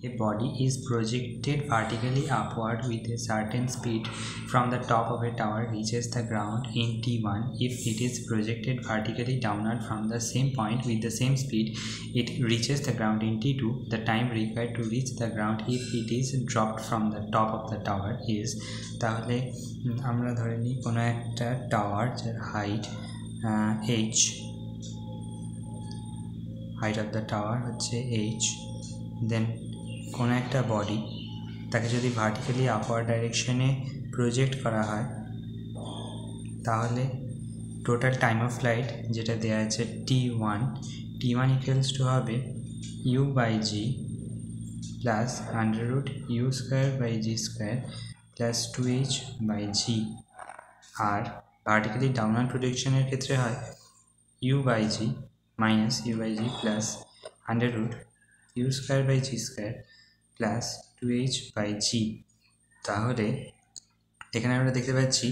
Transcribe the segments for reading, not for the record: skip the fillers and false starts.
A body is projected vertically upward with a certain speed from the top of a tower reaches the ground in t1. If it is projected vertically downward from the same point with the same speed, it reaches the ground in t2. The time required to reach the ground if it is dropped from the top of the tower is, তাহলে আমরা ধরে নিই কোনো একটা tower যার height h, height of the tower হচ্ছে h, দেন কোনো একটা বডি তাকে যদি ভার্টিক্যালি আপওয়ার্ড ডাইরেকশনে প্রজেক্ট করা হয় তাহলে টোটাল টাইম অফ ফ্লাইট যেটা দেওয়া আছে t1 ইকুয়ালস টু হবে u by g plus √u square by g square plus 2h by g. আর ভার্টিক্যালি ডাউনওয়ার্ড প্রজেকশনের ক্ষেত্রে হয় u by g minus u by g plus √u square by g square plus 2h by g. তাহলে এখানে আমরা দেখতে পাচ্ছি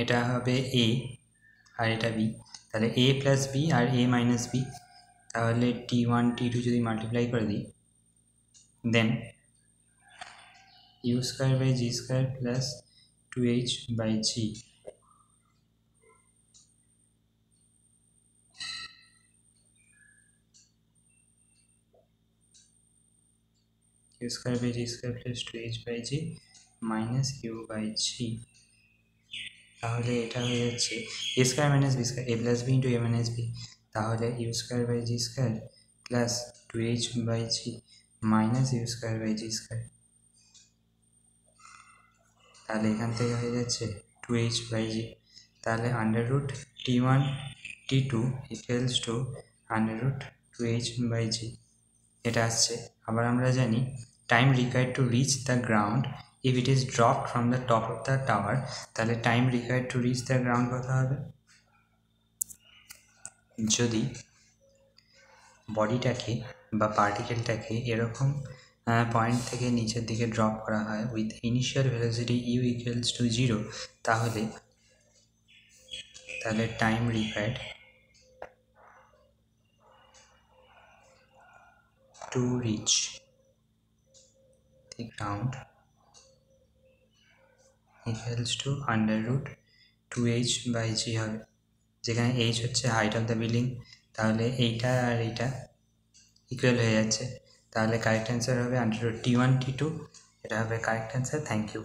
এটা হবে a আর এটা b, তাহলে a প্লাস b আর a মাইনাস b, তাহলে t1 t2 যদি মাল্টিপ্লাই করে দিই then u square by g square plus 2h by g. u square by g square plus 2h by g minus u by g. তাহলে এটা হয়ে যাচ্ছে a square minus B square, a plus B into A minus B, তাহলে u square by g square plus 2h by g minus u square by g square. তাহলে এখান থেকে হয়ে যাচ্ছে 2h বাই জি, তাহলে √t1 t2 equals to √2h by জি এটা আসছে। আবার আমরা জানি time required to reach the ground if it is dropped from the top of the tower, তাহলে time required to reach the ground কত হবে? যদি বডিটাকে বা পার্টিকেলটাকে এরকম পয়েন্ট থেকে নিচের দিকে ড্রপ করা হয় with initial velocity u equals to 0, তাহলে time required to reach the ground equals to √2h by g হবে, যেখানে h হচ্ছে হাইট অফ দ্য বিল্ডিং। তাহলে এইটা আর এইটা ইকুয়াল হয়ে যাচ্ছে, তাহলে কারেক্ট অ্যান্সার হবে √t1 t2, এটা হবে কারেক্ট অ্যান্সার। Thank you.